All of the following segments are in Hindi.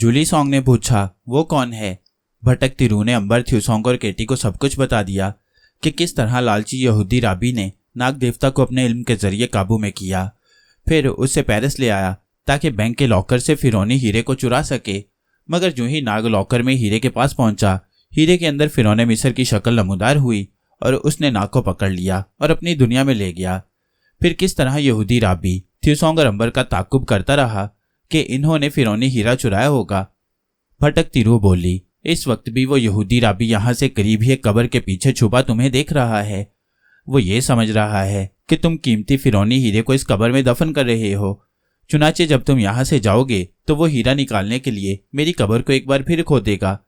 जूली सॉन्ग ने पूछा, वो कौन है? भटकती रूह ने अंबर, थ्यूसोंग और केटी को सब कुछ बता दिया कि किस तरह लालची यहूदी राबी ने नाग देवता को अपने इल्म के जरिए काबू में किया, फिर उससे पेरिस ले आया ताकि बैंक के लॉकर से फिरौनी हीरे को चुरा सके। मगर जो ही नाग लॉकर में हीरे के पास पहुंचा, हीरे के अंदर फिरौने मिस्र की शक्ल नमूदार हुई और उसने नाग को पकड़ लिया और अपनी दुनिया में ले गया। फिर किस तरह यहूदी राबी थ्यूसोंग और अंबर का ताकुब करता रहा कि इन्होंने फिरौनी हीरा चुराया होगा। भटकती रूह बोली, इस वक्त भी वो यहूदी राबी यहाँ से करीब ही एक कब्र के पीछे छुपा तुम्हें देख रहा है। वो ये समझ रहा है कि तुम कीमती फिरौनी हीरे को इस कब्र में दफन कर रहे हो। चुनाचे जब तुम यहाँ से जाओगे तो वो हीरा निकालने के लिए मेरी कब्र को एक बार फिर खोदेगा।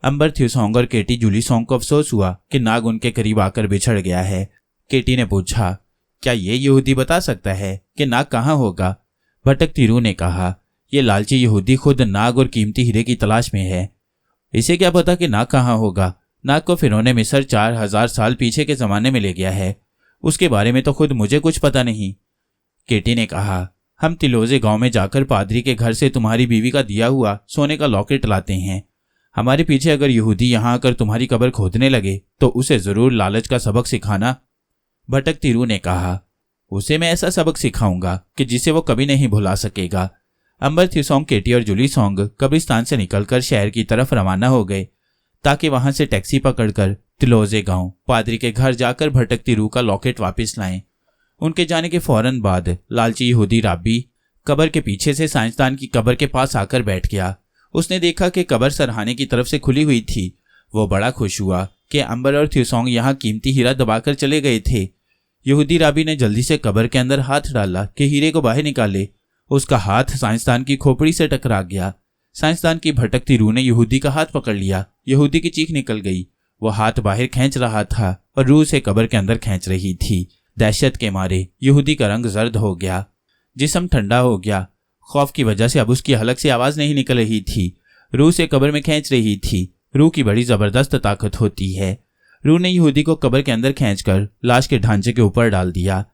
अंबर, थ्यूसोंग और केटी जूली सॉन्ग को अफसोस हुआ कि नाग उनके करीब आकर बिछड़ गया है। केटी ने पूछा, क्या ये यहूदी बता सकता है कि नाग कहाँ होगा? भटकती रूह ने कहा, ये लालची यहूदी खुद नाग और कीमती हीरे की तलाश में है। इसे क्या पता कि नाग कहाँ होगा? नाग को फिरौने मिस्र 4000 साल पीछे के जमाने में ले गया है। उसके बारे में तो खुद मुझे कुछ पता नहीं। केटी ने कहा, हम तिलोजे गांव में जाकर पादरी के घर से तुम्हारी बीवी का दिया हुआ सोने का लॉकेट लाते हैं। हमारे पीछे अगर यहूदी यहाँ आकर तुम्हारी कब्र खोदने लगे तो उसे जरूर लालच का सबक सिखाना। भटकती रूह ने कहा, उसे मैं ऐसा सबक सिखाऊंगा कि जिसे वो कभी नहीं भुला सकेगा। अंबर, थ्यूसोंग, केटी और जूली सॉन्ग कब्रिस्तान से निकलकर शहर की तरफ रवाना हो गए ताकि वहां से टैक्सी पकड़कर तिलोजे गांव पादरी के घर जाकर भटकती रूह का लॉकेट वापस लाएं। उनके जाने के फौरन बाद लालची यहूदी राबी कब्र के पीछे से साइंसदान की कब्र के पास आकर बैठ गया। उसने देखा कि कब्र सरहाने की तरफ से खुली हुई थी। वो बड़ा खुश हुआ कि अंबर और थ्यूसोंग यहाँ कीमती हीरा दबाकर चले गए थे। यहूदी राबी ने जल्दी से कब्र के अंदर हाथ डाला कि हीरे को बाहर निकाले। उसका हाथ साइंसदान की खोपड़ी से टकरा गया। साइंसदान की भटकती रूह ने यहूदी का हाथ पकड़ लिया। यहूदी की चीख निकल गई। वो हाथ बाहर खींच रहा था और रूह से कब्र के अंदर खींच रही थी। दहशत के मारे यहूदी का रंग जर्द हो गया, जिस्म ठंडा हो गया। खौफ की वजह से अब उसकी हलक से आवाज नहीं निकल रही थी। रूह से कब्र में खींच रही थी। रूह की बड़ी जबरदस्त ताकत होती है। रूह ने यहूदी को कब्र के अंदर खींचकर लाश के ढांचे के ऊपर डाल दिया।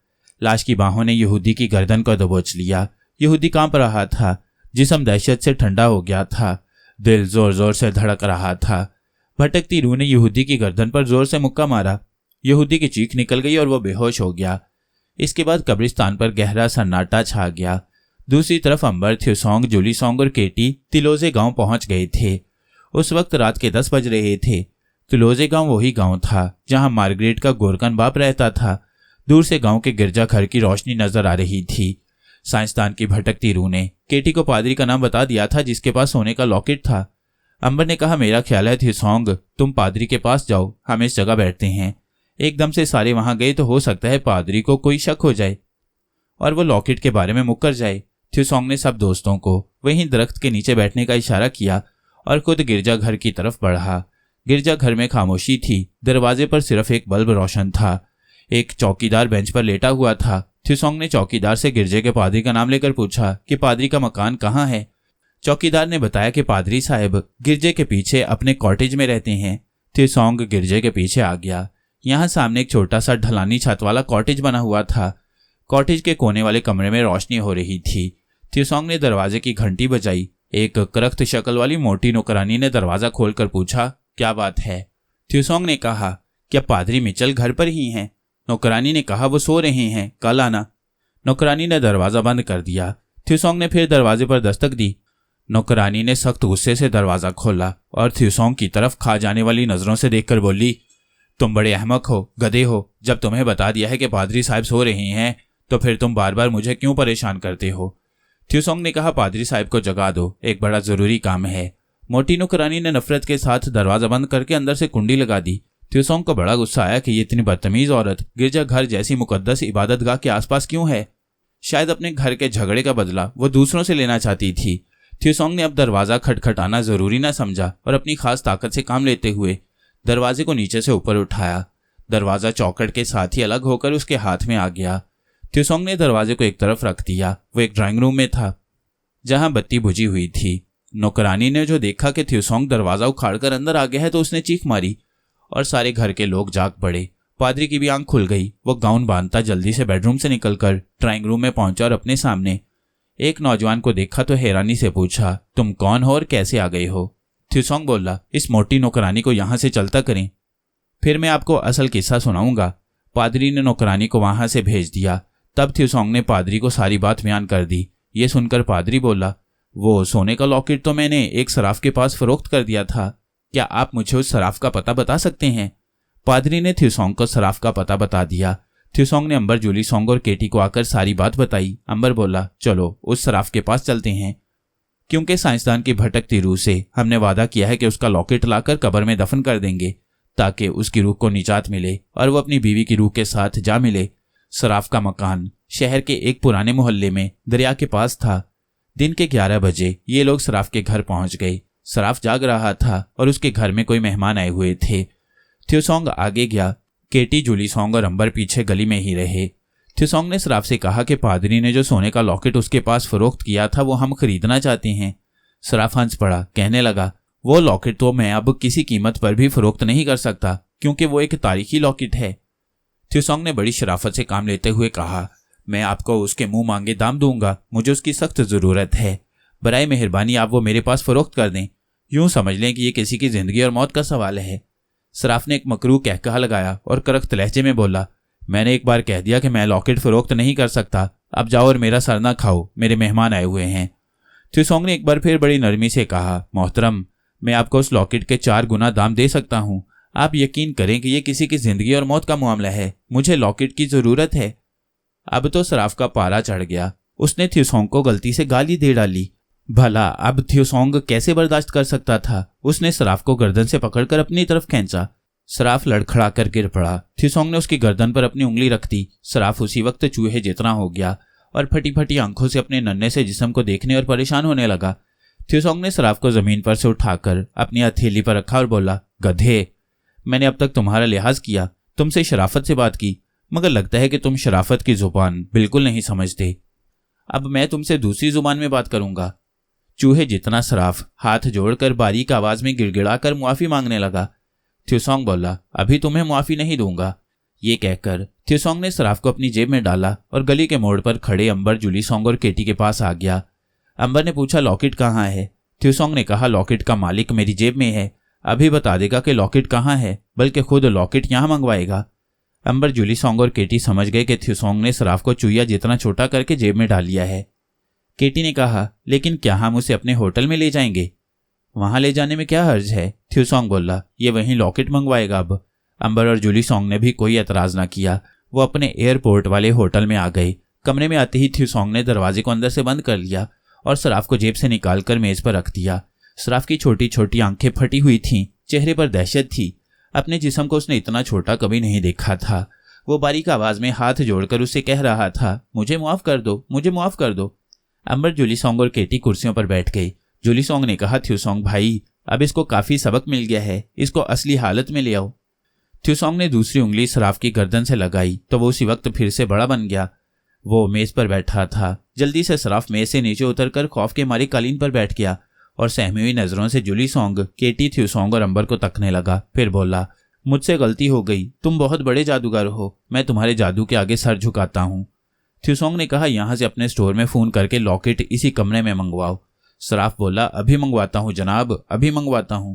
लाश की बाहों ने यहूदी की गर्दन को दबोच लिया। यहूदी कांप रहा था। जिस्म दहशत से ठंडा हो गया था। दिल जोर जोर से धड़क रहा था। भटकती रूह ने यहूदी की गर्दन पर जोर से मुक्का मारा। यहूदी की चीख निकल गई और वह बेहोश हो गया। इसके बाद कब्रिस्तान पर गहरा सन्नाटा छा गया। दूसरी तरफ अंबर, थ्यूसोंग, जूली सॉन्ग और केटी तिलोजे गांव पहुंच गए थे। उस वक्त रात के 10 बज रहे थे। तिलोजे गांव वही गांव था जहां मार्गरेट का गोरकन बाप रहता था। दूर से गांव के गिरजाघर की रोशनी नजर आ रही थी। साइंसदान की भटकती रूह ने केटी को पादरी का नाम बता दिया था जिसके पास सोने का लॉकेट था। अंबर ने कहा, मेरा ख्याल है थ्यूसोंग, तुम पादरी के पास जाओ, हम इस जगह बैठते हैं। एकदम से सारे वहां गए तो हो सकता है पादरी को कोई शक हो जाए और वो लॉकेट के बारे में मुक्कर जाए। थ्यूसोंग ने सब दोस्तों को वहीं दरख्त के नीचे बैठने का इशारा किया और खुद गिरजाघर की तरफ बढ़ा। गिरजाघर में खामोशी थी। दरवाजे पर सिर्फ एक बल्ब रोशन था। एक चौकीदार बेंच पर लेटा हुआ था। थ्यूसोंग ने चौकीदार से गिरजे के पादरी का नाम लेकर पूछा कि पादरी का मकान कहाँ है। चौकीदार ने बताया कि पादरी साहब गिरजे के पीछे अपने कॉटेज में रहते हैं। थ्यूसोंग गिरजे के पीछे आ गया। यहाँ सामने एक छोटा सा ढलानी छत वाला कॉटेज बना हुआ था। कॉटेज के कोने वाले कमरे में रोशनी हो रही थी। थ्यूसोंग ने दरवाजे की घंटी बजाई। एक करख्त शक्ल वाली मोटी नौकरानी ने दरवाजा खोलकर पूछा, क्या बात है? थ्यूसोंग ने कहा, क्या पादरी मिचल घर पर ही हैं? नौकरानी ने कहा, वो सो रहे हैं, कल आना। नौकरानी ने दरवाजा बंद कर दिया। थ्यूसोंग ने फिर दरवाजे पर दस्तक दी। नौकरानी ने सख्त गुस्से से दरवाजा खोला और थ्यूसोंग की तरफ खा जाने वाली नजरों से देखकर बोली, तुम बड़े अहमक हो, गधे हो। जब तुम्हें बता दिया है कि पादरी साहब सो रहे हैं तो फिर तुम बार बार मुझे क्यों परेशान करते हो? थ्यूसोंग ने कहा, पादरी साहब को जगा दो, एक बड़ा जरूरी काम है। मोटी नौकरानी ने नफरत के साथ दरवाजा बंद करके अंदर से कुंडी लगा दी। थ्यूसोंग को बड़ा गुस्सा आया कि ये इतनी बदतमीज औरत गिरजाघर जैसी मुकद्दस इबादतगाह के आसपास क्यों है। शायद अपने घर के झगड़े का बदला वो दूसरों से लेना चाहती थी। थ्यूसोंग ने अब दरवाजा खटखटाना जरूरी ना समझा और अपनी खास ताकत से काम लेते हुए दरवाजे को नीचे से ऊपर उठाया। दरवाजा चौखट के साथ ही अलग होकर उसके हाथ में आ गया। थ्यूसोंग ने दरवाजे को एक तरफ रख दिया। वो एक ड्राइंग रूम में था जहां बत्ती बुझी हुई थी। नौकरानी ने जो देखा कि थ्यूसोंग दरवाजा उखाड़कर अंदर आ गया है तो उसने चीख मारी और सारे घर के लोग जाग पड़े। पादरी की भी आंख खुल गई। वो गाउन बांधता जल्दी से बेडरूम से निकलकर ड्राइंग रूम में पहुंचा और अपने सामने एक नौजवान को देखा तो हैरानी से पूछा, तुम कौन हो और कैसे आ गए हो? थ्यूसोंग बोला, इस मोटी नौकरानी को यहाँ से चलता करें, फिर मैं आपको असल किस्सा सुनाऊंगा। पादरी ने नौकरानी को वहां से भेज दिया। तब थ्यूसोंग ने पादरी को सारी बात बयान कर दी। ये सुनकर पादरी बोला, वो सोने का लॉकेट तो मैंने एक सराफ के पास फरोख्त कर दिया था, क्या आप मुझे उस सराफ का पता बता सकते हैं? पादरी ने थ्यूसोंग को सराफ का पता बता दिया। थ्यूसोंग ने अंबर, जूलीसोंग और केटी को आकर सारी बात बताई। अंबर बोला, चलो उस सराफ के पास चलते हैं, क्योंकि साइंसदान की भटकती रूह से हमने वादा किया है कि उसका लॉकेट लाकर कब्र में दफन कर देंगे, ताकि उसकी रूह को निजात मिले और वो अपनी बीवी की रूह के साथ जा मिले। सराफ का मकान शहर के एक पुराने मोहल्ले में दरिया के पास था। दिन के 11 बजे ये लोग सराफ के घर पहुंच गए। सराफ जाग रहा था और उसके घर में कोई मेहमान आए हुए थे। थ्यूसोंग आगे गया, केटी, जूलीसोंग और अंबर पीछे गली में ही रहे। थ्यूसोंग ने सराफ से कहा कि पादरी ने जो सोने का लॉकेट उसके पास फरोख्त किया था वो हम खरीदना चाहते हैं। सराफ हंस पड़ा, कहने लगा, वो लॉकेट तो मैं अब किसी कीमत पर भी फरोख्त नहीं कर सकता, क्योंकि वो एक तारीखी लॉकेट है। थ्यूसोंग ने बड़ी शराफत से काम लेते हुए कहा, मैं आपको उसके मुंह मांगे दाम दूंगा, मुझे उसकी सख्त जरूरत है। बराए मेहरबानी आप वो मेरे पास फरोख्त कर दें। यूं समझ लें कि ये किसी की जिंदगी और मौत का सवाल है। सराफ ने एक मकरूह कहकहा लगाया और करख्त लहजे में बोला, मैंने एक बार कह दिया कि मैं लॉकेट फरोख्त नहीं कर सकता, अब जाओ और मेरा सर ना खाओ, मेरे मेहमान आए हुए हैं। थ्यूसोंग ने एक बार फिर बड़ी नरमी से कहा, मोहतरम, मैं आपको उस लॉकेट के 4 गुना दाम दे सकता हूं। आप यकीन करें कि यह किसी की जिंदगी और मौत का मामला है, मुझे लॉकेट की जरूरत है। अब तो सराफ का पारा चढ़ गया। उसने थ्यूसोंग को गलती से गाली दे डाली। भला अब थ्यूसोंग कैसे बर्दाश्त कर सकता था? उसने सराफ को गर्दन से पकड़कर अपनी तरफ खींचा। सराफ लड़खड़ा कर गिर पड़ा। थ्यूसोंग ने उसकी गर्दन पर अपनी उंगली रख दी। सराफ उसी वक्त चूहे जितना हो गया और फटी फटी आंखों से अपने नन्हे से जिस्म को देखने और परेशान होने लगा। थ्यूसोंग ने सराफ को जमीन पर से उठाकर अपनी हथेली पर रखा और बोला, गधे, मैंने अब तक तुम्हारा लिहाज किया, तुमसे शराफत से बात की, मगर लगता है कि तुम शराफत की जुबान बिल्कुल नहीं समझते। अब मैं तुमसे दूसरी जुबान में बात करूंगा। चूहे जितना सराफ हाथ जोड़कर बारीक आवाज में गिड़गिड़ाकर मुआफी मांगने लगा। थ्यूसोंग बोला, अभी तुम्हें मुआफी नहीं दूंगा। ये कहकर थ्यूसोंग ने सराफ को अपनी जेब में डाला और गली के मोड़ पर खड़े अंबर, जूलीसोंग और केटी के पास आ गया। अंबर ने पूछा, लॉकेट कहाँ है? थ्यूसोंग ने कहा, लॉकेट का मालिक मेरी जेब में है, अभी बता देगा कि लॉकेट कहाँ है, बल्कि खुद लॉकेट यहां मंगवाएगा। अंबर, जूलीसोंग और केटी समझ गए कि थ्यूसोंग ने सराफ को चुईया जितना छोटा करके जेब में डाल लिया है। केटी ने कहा, लेकिन क्या हम उसे अपने होटल में ले जाएंगे? वहां ले जाने में क्या हर्ज है? थ्यूसोंग बोला, ये वहीं लॉकेट मंगवाएगा अब। अंबर और जूलीसोंग ने भी कोई एतराज न किया। वो अपने एयरपोर्ट वाले होटल में आ गए। कमरे में आते ही थ्यूसोंग ने दरवाजे को अंदर से बंद कर लिया और सराफ को जेब से निकालकर मेज पर रख दिया। सराफ की छोटी छोटी आंखें फटी हुई थीं, चेहरे पर दहशत थी। अपने जिस्म को उसने इतना छोटा कभी नहीं देखा था। वो बारीक आवाज में हाथ जोड़कर उससे कह रहा था, मुझे माफ कर दो, मुझे माफ कर दो। अंबर, जूलीसोंग और केटी कुर्सियों पर बैठ गई। जूलीसोंग ने कहा, थ्यूसोंग भाई, अब इसको काफी सबक मिल गया है, इसको असली हालत में ले आओ। थ्यूसोंग ने दूसरी उंगली सराफ की गर्दन से लगाई तो वो उसी वक्त फिर से बड़ा बन गया। वो मेज पर बैठा था। जल्दी से सराफ मेज से नीचे उतरकर खौफ के मारे कालीन पर बैठ गया और सहमी हुई नजरों से जूलीसोंग, केटी, थ्यूसोंग और अंबर को तकने लगा। फिर बोला, मुझसे गलती हो गई, तुम बहुत बड़े जादूगर हो, मैं तुम्हारे जादू के आगे सर झुकाता हूं। थ्यूसोंग ने कहा, यहां से अपने स्टोर में फोन करके लॉकेट इसी कमरे में मंगवाओ। सराफ बोला, अभी मंगवाता हूं जनाब, अभी मंगवाता हूं।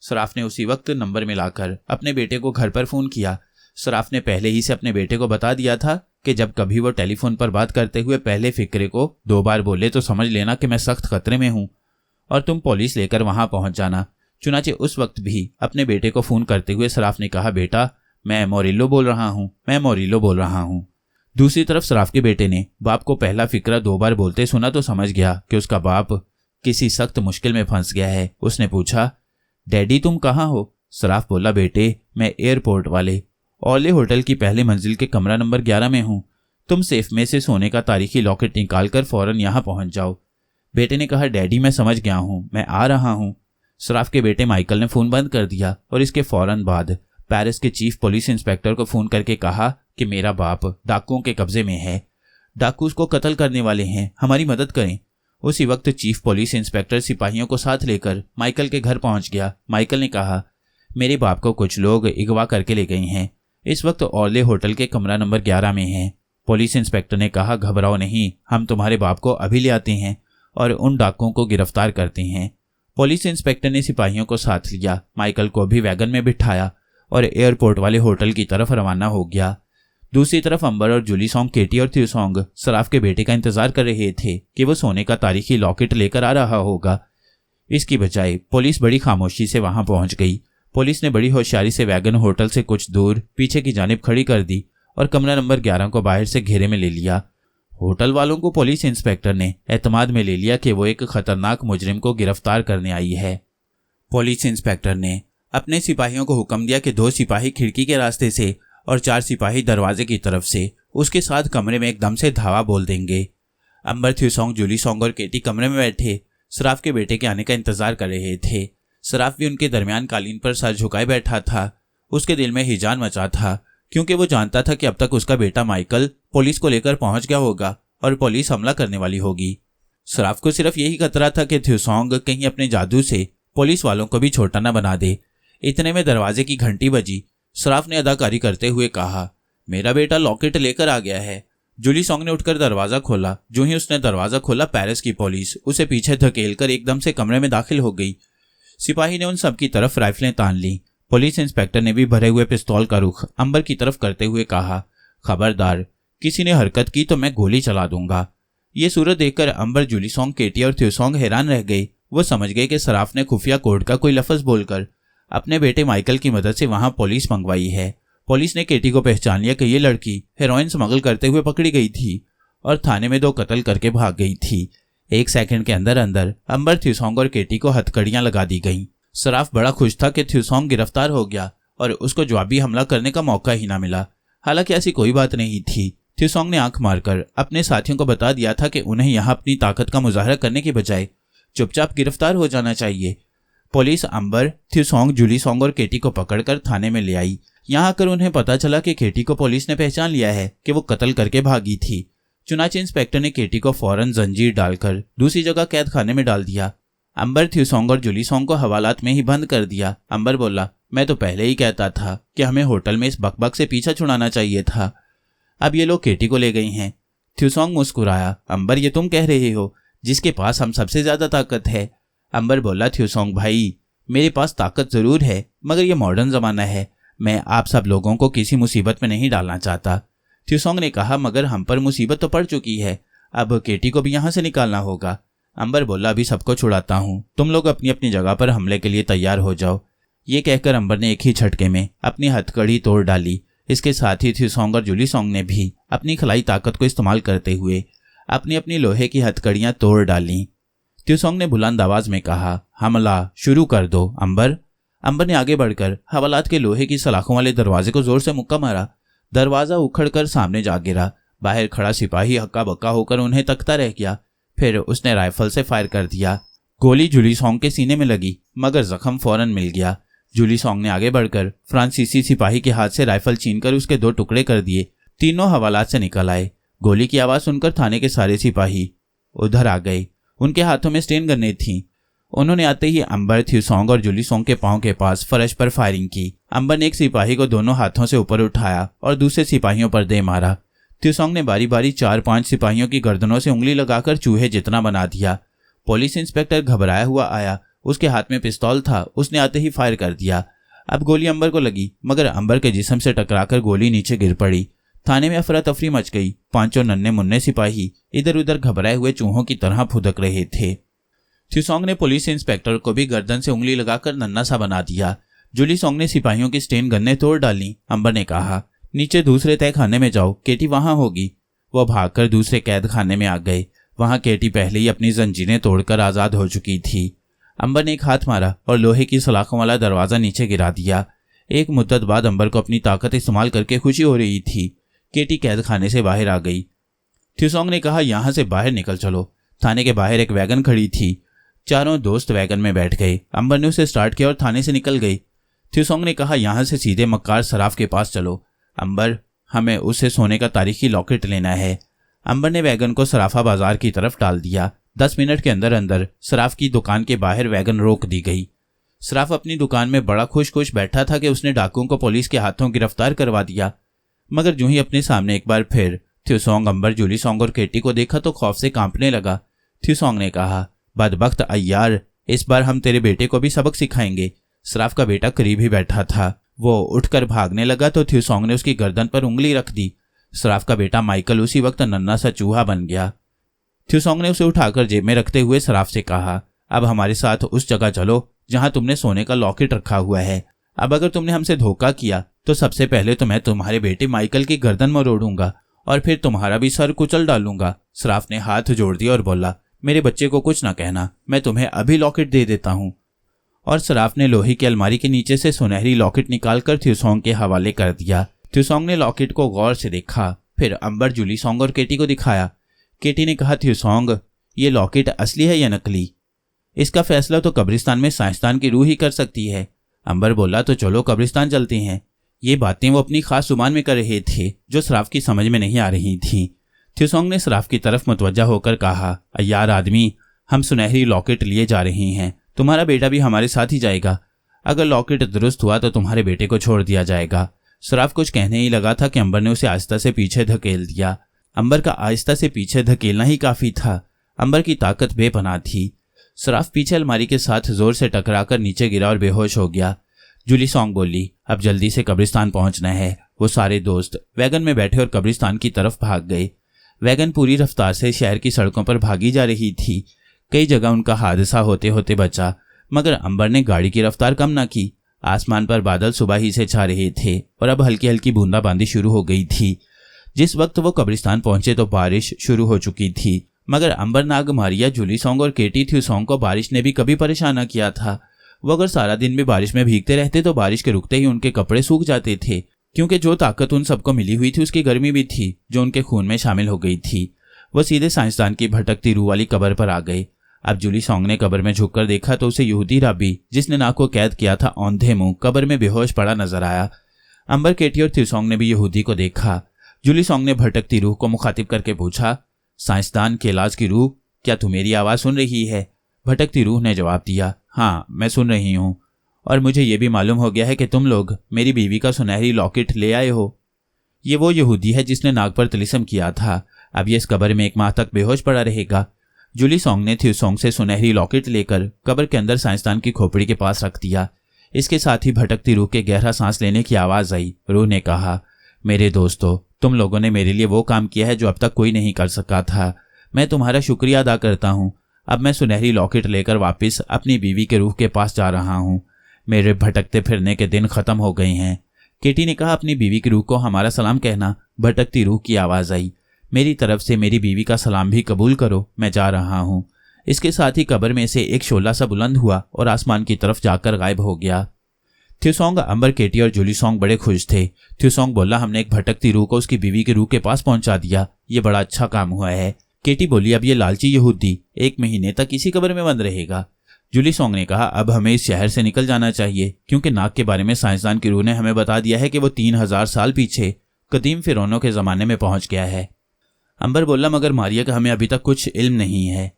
सराफ ने उसी वक्त नंबर मिलाकर अपने बेटे को घर पर फोन किया। सराफ ने पहले ही से अपने बेटे को बता दिया था कि जब कभी वो टेलीफोन पर बात करते हुए पहले फिक्रे को 2 बार बोले तो समझ लेना कि मैं सख्त खतरे में हूं और तुम पुलिस लेकर वहां पहुंच जाना। चुनाचे उस वक्त भी अपने बेटे को फोन करते हुए सराफ ने कहा, बेटा, मैं मोरिल्लो बोल रहा हूं, मैं मोरिल्लो बोल रहा हूं। दूसरी तरफ सराफ के बेटे ने बाप को पहला फिक्रा 2 बार बोलते सुना तो समझ गया कि उसका बाप किसी सख्त मुश्किल में फंस गया है। उसने पूछा, डैडी तुम कहाँ हो? सराफ बोला, बेटे, मैं एयरपोर्ट वाले ओले होटल की पहली मंजिल के कमरा नंबर 11 में हूं। तुम सेफ में से सोने का तारीखी लॉकेट निकालकर फौरन यहां पहुंच जाओ। बेटे ने कहा, डैडी मैं समझ गया हूं, मैं आ रहा हूं। सराफ के बेटे माइकल ने फोन बंद कर दिया और इसके फौरन बाद पेरिस के चीफ पुलिस इंस्पेक्टर को फोन करके कहा कि मेरा बाप डाकुओं के कब्जे में है, डाकू उसको कत्ल करने वाले हैं, हमारी मदद करें। उसी वक्त चीफ पुलिस इंस्पेक्टर सिपाहियों को साथ लेकर माइकल के घर पहुंच गया। माइकल ने कहा, मेरे बाप को कुछ लोग अगवा करके ले गए हैं, इस वक्त ओले होटल के कमरा नंबर 11 में हैं। पुलिस इंस्पेक्टर ने कहा, घबराओ नहीं, हम तुम्हारे बाप को अभी ले आते हैं और उन डाकुओं को गिरफ्तार करते हैं। पुलिस इंस्पेक्टर ने सिपाहियों को साथ लिया, माइकल को भी वैगन में बिठाया और एयरपोर्ट वाले होटल की तरफ रवाना हो गया। दूसरी तरफ अंबर और जुलीसोंग केटी और थ्यूसोंग सराफ के बेटे का इंतजार कर रहे थे कि वो सोने का तारीखी लॉकेट लेकर आ रहा होगा। इसकी बजाय पुलिस बड़ी खामोशी से वहां पहुंच गई। पुलिस ने बड़ी होशियारी से वैगन होटल से कुछ दूर पीछे की जानिब खड़ी कर दी और कमरा नंबर 11 को बाहर से घेरे में ले लिया। होटल वालों को पुलिस इंस्पेक्टर ने एतमाद में ले लिया कि वो एक खतरनाक मुजरिम को गिरफ्तार करने आई है। पुलिस इंस्पेक्टर ने अपने सिपाहियों को हुक्म दिया कि 2 सिपाही खिड़की के रास्ते से और 4 सिपाही दरवाजे की तरफ से उसके साथ कमरे में एकदम से धावा बोल देंगे। अंबर, थ्यूसोंग, जुलीसोंग और केटी कमरे में बैठे सराफ के बेटे के आने का इंतजार कर रहे थे। सराफ भी उनके दरमियान कालीन पर सर झुकाए बैठा था। उसके दिल में हिजान मचा था क्योंकि वो जानता था कि अब तक उसका बेटा माइकल पुलिस को लेकर पहुंच गया होगा और पुलिस हमला करने वाली होगी। सराफ को सिर्फ यही खतरा था कि थ्यूसोंग कहीं अपने जादू से पुलिस वालों को भी छोटा न बना दे। इतने में दरवाजे की घंटी बजी। सराफ ने अदाकारी करते हुए कहा, मेरा बेटा लॉकेट लेकर आ गया है। जुलीसोंग ने उठकर दरवाजा खोला। जो ही उसने दरवाजा खोला, पेरिस की पुलिस उसे पीछे धकेलकर एकदम से कमरे में दाखिल हो गई। सिपाही ने उन सबकी तरफ राइफलें तान ली। पुलिस इंस्पेक्टर ने भी भरे हुए पिस्तौल का रुख अंबर की तरफ करते हुए कहा, खबरदार, किसी ने हरकत की तो मैं गोली चला दूंगा। ये सूरत देखकर अंबर, जुलीसोंग, केटी और थ्यूसोंग हैरान रह गए। वो समझ गए कि सराफ ने खुफिया कोड का कोई लफ्ज बोलकर अपने बेटे माइकल की मदद से वहां पुलिस मंगवाई है। पुलिस ने केटी को पहचान लिया कि ये लड़की हेरोइन स्मगल करते हुए पकड़ी गई थी और थाने में 2 कत्ल करके भाग गई थी। 1 सेकंड के अंदर अंदर अंबर, थ्यूसोंग और केटी को हथकड़ियां लगा दी गईं। सराफ बड़ा खुश था कि थ्यूसोंग गिरफ्तार हो गया और उसको जवाबी हमला करने का मौका ही ना मिला। हालांकि ऐसी कोई बात नहीं थी। थ्यूसोंग ने आंख मारकर अपने साथियों को बता दिया था कि उन्हें यहां अपनी ताकत का मुजाहरा करने की बजाय चुपचाप गिरफ्तार हो जाना चाहिए। पुलिस अंबर, थ्यूसोंग, जुलीसोंग और केटी को पकड़कर थाने में ले आई। यहाँ आकर उन्हें पता चला कि केटी को पुलिस ने पहचान लिया है कि वो कत्ल करके भागी थी। चुनाचे इंस्पेक्टर ने केटी को फौरन जंजीर डालकर दूसरी जगह कैद खाने में डाल दिया। अंबर, थ्यूसोंग और जुलीसोंग को हवालात में ही बंद कर दिया। अंबर बोला, मैं तो पहले ही कहता था कि हमें होटल में इस बकबक से पीछा छुड़ाना चाहिए था। अब ये लोग केटी को ले गई हैं। थ्यूसोंग मुस्कुराया। अंबर, ये तुम कह रहे हो जिसके पास हम सबसे ज्यादा ताकत है। अंबर बोला, थ्यूसोंग भाई, मेरे पास ताकत जरूर है मगर ये मॉडर्न जमाना है। मैं आप सब लोगों को किसी मुसीबत में नहीं डालना चाहता। थ्यूसोंग ने कहा, मगर हम पर मुसीबत तो पड़ चुकी है, अब केटी को भी यहाँ से निकालना होगा। अंबर बोला, अभी सबको छुड़ाता हूँ, तुम लोग अपनी अपनी जगह पर हमले के लिए तैयार हो जाओ। ये कहकर अंबर ने एक ही झटके में अपनी हथकड़ी तोड़ डाली। इसके साथ ही थ्यूसोंग और जुलीसोंग ने भी अपनी खलाई ताकत को इस्तेमाल करते हुए अपनी अपनी लोहे की हथकड़ियां तोड़ डाली। थ्यूसोंग ने बुलंद आवाज में कहा, हमला शुरू कर दो अंबर। अंबर ने आगे बढ़कर हवालात के लोहे की सलाखों वाले दरवाजे को जोर से मुक्का मारा। दरवाजा उखड़कर सामने जा गिरा। बाहर खड़ा सिपाही हक्का बक्का होकर उन्हें तकता रह गया। फिर उसने राइफल से फायर कर दिया। गोली जुलीसोंग के सीने में लगी मगर जख्म फौरन मिल गया। जुलीसोंग ने आगे बढ़कर फ्रांसीसी सिपाही के हाथ से राइफल छीनकर उसके 2 टुकड़े कर दिए। तीनों हवालात से निकल आए। गोली की आवाज सुनकर थाने के सारे सिपाही उधर आ गए। उनके हाथों में स्टेन गन्नें थीं। उन्होंने आते ही अंबर, थ्यूसोंग और जुलीसोंग के पांव के पास फर्श पर फायरिंग की। अंबर ने एक सिपाही को दोनों हाथों से ऊपर उठाया और दूसरे सिपाहियों पर दे मारा। थ्यूसोंग ने बारी बारी 4-5 सिपाहियों की गर्दनों से उंगली लगाकर चूहे जितना बना दिया। पुलिस इंस्पेक्टर घबराया हुआ आया। उसके हाथ में पिस्तौल था। उसने आते ही फायर कर दिया। अब गोली अंबर को लगी मगर अंबर के जिस्म से टकराकर गोली नीचे गिर पड़ी। थाने में अफरा तफरी मच गई। 5 नन्हे मुन्ने सिपाही इधर उधर घबराए हुए चूहों की तरह फुदक रहे थे। थ्यूसोंग ने पुलिस इंस्पेक्टर को भी गर्दन से उंगली लगाकर नन्हा सा बना दिया। जुलीसोंग ने सिपाहियों की स्टेन गन्नें तोड़ डाली। अंबर ने कहा, नीचे दूसरे तय खाने में जाओ, केटी वहां होगी। वो भागकर दूसरे कैद खाने में आ गए। वहां केटी पहले ही अपनी जंजीरें तोड़कर आजाद हो चुकी थी। अंबर ने एक हाथ मारा और लोहे की सलाखों वाला दरवाजा नीचे गिरा दिया। एक मुद्दत बाद अंबर को अपनी ताकत इस्तेमाल करके खुशी हो रही थी। केटी कैद खाने से बाहर आ गई। थ्यूसोंग ने कहा, यहां से बाहर निकल चलो। थाने के बाहर एक वैगन खड़ी थी। चारों दोस्त वैगन में बैठ गए। अंबर ने उसे स्टार्ट किया और थाने से निकल गई। थ्यूसोंग ने कहा, यहां से सीधे मक्कार सराफ के पास चलो। अंबर, हमें उससे सोने का तारीखी लॉकेट लेना है। अंबर ने वैगन को सराफा बाजार की तरफ डाल दिया। 10 मिनट के अंदर अंदर सराफ की दुकान के बाहर वैगन रोक दी गई। सराफ अपनी दुकान में बड़ा खुश खुश बैठा था कि उसने डाकुओं को पुलिस के हाथों गिरफ्तार करवा दिया। मगर जो ही अपने सामने एक बार फिर थ्यूसोंग अंबर, जूली सोंग और केटी को देखा तो खौफ से कांपने लगा। थ्यूसोंग ने कहा, बदबख्त अय्यार, इस बार हम तेरे बेटे को भी सबक सिखाएंगे। सराफ का बेटा करीब ही बैठा था। वो उठकर भागने लगा तो थ्यूसोंग ने उसकी गर्दन पर उंगली रख दी। सराफ का बेटा माइकल उसी वक्त नन्हा सा चूहा बन गया। थ्यूसोंग ने उसे उठाकर जेब में रखते हुए सराफ से कहा, अब हमारे साथ उस जगह चलो जहां तुमने सोने का लॉकेट रखा हुआ है। अब अगर तुमने हमसे धोखा किया तो सबसे पहले तो मैं तुम्हारे बेटे माइकल की गर्दन मरोड़ूंगा और फिर तुम्हारा भी सर कुचल डालूंगा। सराफ ने हाथ जोड़ दिया और बोला, मेरे बच्चे को कुछ ना कहना, मैं तुम्हें अभी लॉकेट दे देता हूं। और सराफ ने लोहे की अलमारी के नीचे से सुनहरी लॉकेट निकालकर थ्यूसोंग के हवाले कर दिया। थ्यूसोंग ने लॉकेट को गौर से देखा, फिर अंबर, जूली सोंग और केटी को दिखाया। केटी ने कहा, थ्यूसोंग, ये लॉकेट असली है या नकली? इसका फैसला तो कब्रिस्तान में साइंसदान की रूह ही कर सकती है। अंबर बोला, तो चलो कब्रिस्तान चलते हैं। ये बातें वो अपनी खास जुबान में कर रहे थे जो सराफ की समझ में नहीं आ रही थी। थ्यूसोंग ने सराफ की तरफ मुतवज्जा होकर कहा, अय्यार आदमी, हम सुनहरी लॉकेट लिए जा रहे हैं, तुम्हारा बेटा भी हमारे साथ ही जाएगा। अगर लॉकेट दुरुस्त हुआ तो तुम्हारे बेटे को छोड़ दिया जाएगा। सराफ कुछ कहने ही लगा था कि अंबर ने उसे आहिस्ता से पीछे धकेल दिया। अंबर का आहिस्ता से पीछे धकेलना ही काफी था। अंबर की ताकत बेपनाह थी। सराफ पीछे अलमारी के साथ जोर से टकराकर नीचे गिरा और बेहोश हो गया। जूली सोंग बोली, अब जल्दी से कब्रिस्तान पहुंचना है। वो सारे दोस्त वैगन में बैठे और कब्रिस्तान की तरफ भाग गए। वैगन पूरी रफ्तार से शहर की सड़कों पर भागी जा रही थी। कई जगह उनका हादसा होते होते बचा, मगर अंबर ने गाड़ी की रफ्तार कम ना की। आसमान पर बादल सुबह ही से छा रहे थे और अब हल्की हल्की बूंदाबांदी शुरू हो गई थी। जिस वक्त वो कब्रिस्तान पहुंचे तो बारिश शुरू हो चुकी थी, मगर अंबर, नाग, मारिया, जूली सोंग और केटी थ्यूसोंग को बारिश ने भी कभी परेशान न किया था। वो अगर सारा दिन भी बारिश में भीगते रहते तो बारिश के रुकते ही उनके कपड़े सूख जाते थे, क्योंकि जो ताकत उन सबको मिली हुई थी उसकी गर्मी भी थी जो उनके खून में शामिल हो गई थी। वो सीधे साइंसदान की भटकती रूह वाली कब्र पर आ गए। अब जूली सोंग ने कब्र में झुककर देखा तो उसे यहूदी राबी, जिसने नाक को कैद किया था, औंधे मुंह कब्र में बेहोश पड़ा नजर आया। अंबर, केटी और थ्यूसोंग ने भी यहूदी को देखा। जूली सोंग ने भटकती रूह को मुखातिब करके पूछा, साइंसदान के इलाज की रूह, क्या तू मेरी आवाज सुन रही है? भटकती रूह ने जवाब दिया, हाँ मैं सुन रही हूँ, और मुझे यह भी मालूम हो गया है कि तुम लोग मेरी बीवी का सुनहरी लॉकेट ले आए हो। ये वो यहूदी है जिसने नाक पर तिलिस्म किया था। अब ये इस कब्र में 1 माह तक बेहोश पड़ा रहेगा। जूली सोंग ने थ्यूसोंग से सुनहरी लॉकेट लेकर कब्र के अंदर साइंसदान की खोपड़ी के पास रख दिया। इसके साथ ही भटकती रूह के गहरा सांस लेने की आवाज आई। रूह ने कहा, मेरे दोस्तों, तुम लोगों ने मेरे लिए वो काम किया है जो अब तक कोई नहीं कर सका था। मैं तुम्हारा शुक्रिया अदा करता हूँ। अब मैं सुनहरी लॉकेट लेकर वापस अपनी बीवी के रूह के पास जा रहा हूँ। मेरे भटकते फिरने के दिन खत्म हो गए हैं। केटी ने कहा, अपनी बीवी की रूह को हमारा सलाम कहना। भटकती रूह की आवाज आई, मेरी तरफ से मेरी बीवी का सलाम भी कबूल करो, मैं जा रहा हूँ। इसके साथ ही कब्र में से एक शोला सा बुलंद हुआ और आसमान की तरफ जाकर गायब हो गया। थ्यूसोंग, अंबर, केटी और जूली सोंग बड़े खुश थे। थ्यूसोंग बोला, हमने एक भटकती रूह को उसकी बीवी की रूह के पास पहुंचा दिया, ये बड़ा अच्छा काम हुआ है। केटी बोली, अब ये लालची यहूदी 1 महीने तक इसी कब्र में बंद रहेगा। जूली सोंग ने कहा, अब हमें इस शहर से निकल जाना चाहिए, क्योंकि नाक के बारे में साइंसदान की रूह ने हमें बता दिया है कि वो 3000 साल पीछे कदीम फिरौनों के जमाने में पहुंच गया है। अंबर बोला, मगर मारिया का हमें अभी तक कुछ इल्म नहीं है,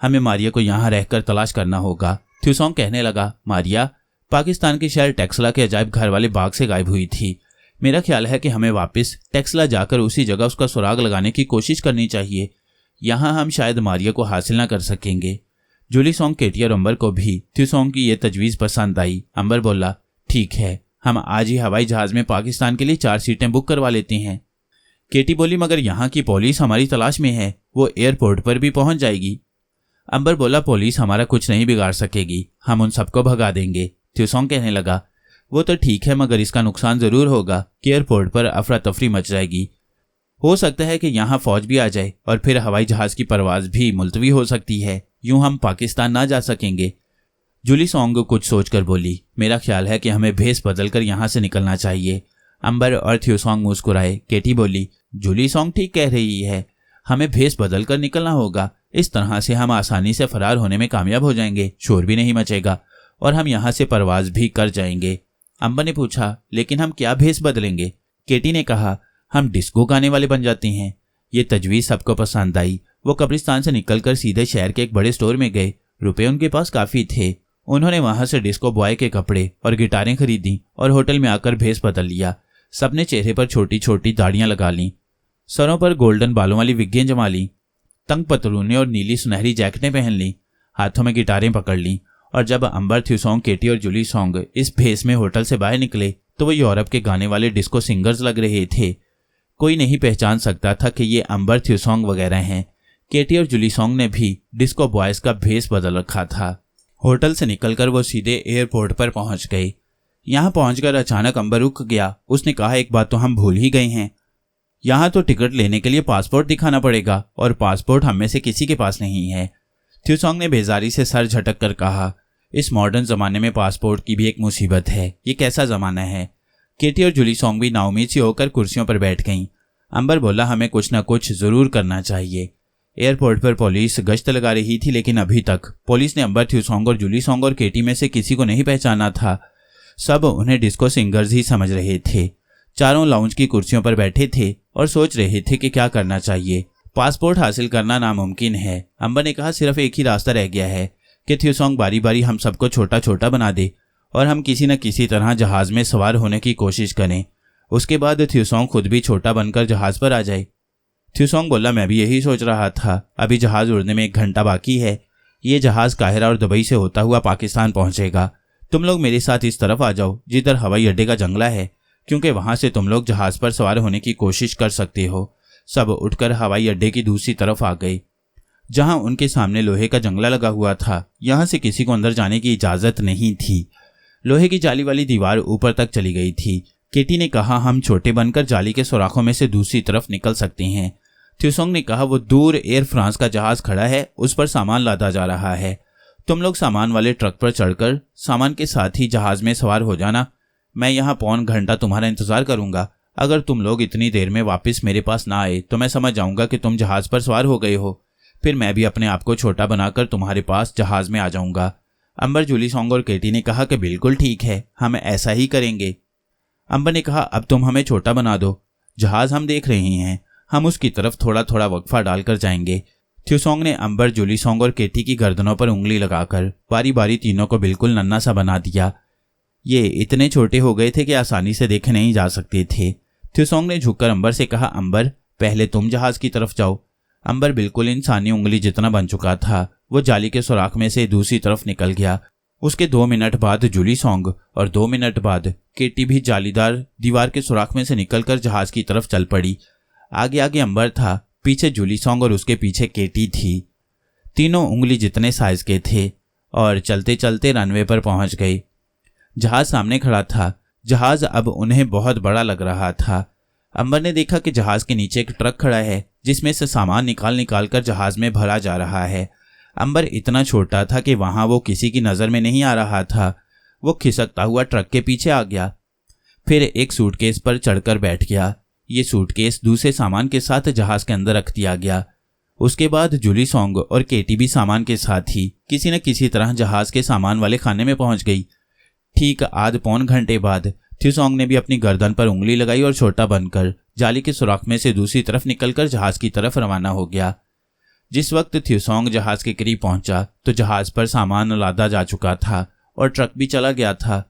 हमें मारिया को यहाँ रहकर तलाश करना होगा। थ्यूसोंग कहने लगा, मारिया पाकिस्तान के शहर टेक्सला के अजायब घर वाले बाग से गायब हुई थी। मेरा ख्याल है कि हमें वापस टेक्सला जाकर उसी जगह उसका सुराग लगाने की कोशिश करनी चाहिए। यहाँ हम शायद मारिया को हासिल ना कर सकेंगे। जूली सोंग, केटी और अंबर को भी थ्यूसोंग की यह तजवीज़ पसंद आई। अंबर बोला, ठीक है, हम आज ही हवाई जहाज में पाकिस्तान के लिए 4 सीटें बुक करवा लेते हैं। केटी बोली, मगर यहाँ की पुलिस हमारी तलाश में है, वो एयरपोर्ट पर भी पहुंच जाएगी। अंबर बोला, पुलिस हमारा कुछ नहीं बिगाड़ सकेगी, हम उन सबको भगा देंगे। थ्यूसोंग कहने लगा, वो तो ठीक है, मगर इसका नुकसान जरूर होगा कि एयरपोर्ट पर अफरा तफरी मच जाएगी। हो सकता है कि यहाँ फौज भी आ जाए और फिर हवाई जहाज की परवाज भी मुलतवी हो सकती है, यूं हम पाकिस्तान ना जा सकेंगे। जूली सोंग कुछ सोचकर बोली, मेरा ख्याल है कि हमें भेस बदलकर यहाँ से निकलना चाहिए। अंबर और थ्यूसोंग मुस्कुराए। केटी बोली, जूली सोंग ठीक कह रही है, हमें भेस बदलकर निकलना होगा। इस तरह से हम आसानी से फरार होने में कामयाब हो जाएंगे, शोर भी नहीं मचेगा और हम यहाँ से परवाज भी कर जाएंगे। अंबर ने पूछा, लेकिन हम क्या भेस बदलेंगे? केटी ने कहा, हम डिस्को गाने वाले बन जाते हैं। ये तजवीज़ सबको पसंद आई। वो कब्रिस्तान से निकलकर सीधे शहर के एक बड़े स्टोर में गए। रुपए उनके पास काफ़ी थे। उन्होंने वहां से डिस्को बॉय के कपड़े और गिटारें खरीदी और होटल में आकर भेस बदल लिया। सबने चेहरे पर छोटी छोटी दाढ़ियां लगा लीं। सरों पर गोल्डन बालों वाली विग्गें जमा ली, तंग पतलूनें और नीली सुनहरी जैकेटें पहन ली, हाथों में गिटारें पकड़ ली। और जब अंबर, थ्यूसोंग, केटी और जूली सॉन्ग इस भेस में होटल से बाहर निकले तो वो यूरोप के गाने वाले डिस्को सिंगर्स लग रहे थे। कोई नहीं पहचान सकता था कि ये अंबर, थ्यूसोंग वगैरह हैं। केटी और जूली सॉन्ग ने भी डिस्को बॉयज का भेस बदल रखा था। होटल से निकलकर वो सीधे एयरपोर्ट पर पहुंच गए। यहाँ पहुंचकर अचानक अंबर रुक गया। उसने कहा, एक बात तो हम भूल ही गए हैं, यहाँ तो टिकट लेने के लिए पासपोर्ट दिखाना पड़ेगा और पासपोर्ट हम में से किसी के पास नहीं है। थ्यूसोंग ने बेजारी से सर झटक कर कहा, इस मॉडर्न जमाने में पासपोर्ट की भी एक मुसीबत है, ये कैसा जमाना है। केटी और जूली सॉन्ग भी नाउमीद सी होकर कुर्सियों पर बैठ गईं। अंबर बोला, हमें कुछ न कुछ जरूर करना चाहिए। एयरपोर्ट पर पुलिस गश्त लगा रही थी, लेकिन अभी तक पुलिस ने अंबर, थ्यूसोंग और जूली सॉन्ग और केटी में से किसी को नहीं पहचाना था। सब उन्हें डिस्को सिंगर्स ही समझ रहे थे। चारों लाउंज की कुर्सियों पर बैठे थे और सोच रहे थे कि क्या करना चाहिए। पासपोर्ट हासिल करना नामुमकिन है। अंबर ने कहा, सिर्फ एक ही रास्ता रह गया है कि थ्यूसोंग बारी बारी हम सबको छोटा छोटा बना दे और हम किसी न किसी तरह जहाज में सवार होने की कोशिश करें। उसके बाद थ्यूसोंग खुद भी छोटा बनकर जहाज पर आ जाए। थ्यूसोंग बोला, मैं भी यही सोच रहा था। अभी जहाज उड़ने में 1 घंटा बाकी है। ये जहाज काहिरा और दुबई से होता हुआ पाकिस्तान पहुंचेगा। तुम लोग मेरे साथ इस तरफ आ जाओ जिधर हवाई अड्डे का जंगला है, क्योंकि वहां से तुम लोग जहाज पर सवार होने की कोशिश कर सकते हो। सब उठकर हवाई अड्डे की दूसरी तरफ आ गए, जहां उनके सामने लोहे का जंगला लगा हुआ था। यहां से किसी को अंदर जाने की इजाजत नहीं थी। लोहे की जाली वाली दीवार ऊपर तक चली गई थी। केटी ने कहा, हम छोटे बनकर जाली के सुराखों में से दूसरी तरफ निकल सकते हैं। थ्यूसोंग ने कहा, वो दूर एयर फ्रांस का जहाज खड़ा है, उस पर सामान लादा जा रहा है। तुम लोग सामान वाले ट्रक पर चढ़कर सामान के साथ ही जहाज में सवार हो जाना। मैं यहाँ 1.25 घंटा तुम्हारा इंतजार करूंगा। अगर तुम लोग इतनी देर में वापस मेरे पास ना आए तो मैं समझ जाऊंगा कि तुम जहाज पर सवार हो गए हो। फिर मैं भी अपने आप को छोटा बनाकर तुम्हारे पास जहाज में आ जाऊंगा। अंबर, जूली सॉन्ग और केटी ने कहा कि बिल्कुल ठीक है, हम ऐसा ही करेंगे। अंबर ने कहा, अब तुम हमें छोटा बना दो। जहाज हम देख रहे हैं, हम उसकी तरफ थोड़ा थोड़ा वक्फा डालकर जाएंगे। थ्यूसोंग ने अंबर, जूली सॉन्ग और केटी की गर्दनों पर उंगली लगाकर बारी बारी तीनों को बिल्कुल नन्हा सा बना दिया। ये इतने छोटे हो गए थे कि आसानी से देखे नहीं जा सकते थे। थ्यूसोंग ने झुककर अंबर से कहा, अंबर, पहले तुम जहाज की तरफ जाओ। अंबर बिल्कुल इंसानी उंगली जितना बन चुका था। वो जाली के सुराख में से दूसरी तरफ निकल गया। उसके 2 मिनट बाद जूली सॉन्ग और 2 मिनट बाद केटी भी जालीदार दीवार के सुराख में से निकलकर जहाज की तरफ चल पड़ी। आगे आगे अंबर था, पीछे जूली सॉन्ग और उसके पीछे केटी थी। तीनों उंगली जितने साइज के थे और चलते चलते रनवे पर पहुंच गए। जहाज सामने खड़ा था। जहाज अब उन्हें बहुत बड़ा लग रहा था। अंबर ने देखा कि जहाज के नीचे एक ट्रक खड़ा है जिसमें से सामान निकाल निकाल कर जहाज में भरा जा रहा है। अंबर इतना छोटा था कि वहां वो किसी की नजर में नहीं आ रहा था। वो खिसकता हुआ ट्रक के पीछे आ गया, फिर एक सूटकेस पर चढ़कर बैठ गया। ये सूटकेस दूसरे सामान के साथ जहाज के अंदर रख दिया गया। उसके बाद जूली सॉन्ग और केटी भी सामान के साथ ही किसी न किसी तरह जहाज के सामान वाले खाने में पहुंच गई। ठीक आध पौन घंटे बाद थ्यूसोंग ने भी अपनी गर्दन पर उंगली लगाई और छोटा बनकर जाली के सुराख में से दूसरी तरफ निकलकर जहाज की तरफ रवाना हो गया। जिस वक्त थ्यूसोंग जहाज के करीब पहुंचा तो जहाज पर सामान लादा जा चुका था और ट्रक भी चला गया था।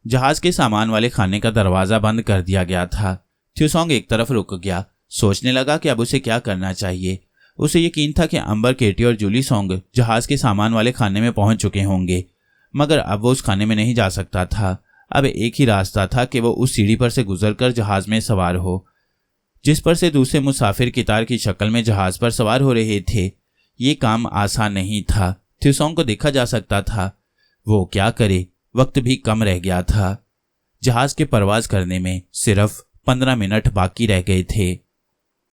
जहाज के सामान वाले खाने का दरवाजा बंद कर दिया गया था। थ्यूसोंग एक तरफ रुक गया, सोचने लगा कि अब उसे क्या करना चाहिए। उसे यकीन था कि अंबर, केटी और जूली सॉन्ग जहाज के सामान वाले खाने में पहुंच चुके होंगे, मगर अब वो उस खाने में नहीं जा सकता था। अब एक ही रास्ता था कि वो उस सीढ़ी पर से गुजरकर जहाज में सवार हो, जिस पर से दूसरे मुसाफिर कितार की शक्ल में जहाज पर सवार हो रहे थे। ये काम आसान नहीं था। थ्यूसोंग को देखा जा सकता था। वो क्या करे, वक्त भी कम रह गया था। जहाज के परवाज करने में सिर्फ 15 मिनट बाकी रह गए थे।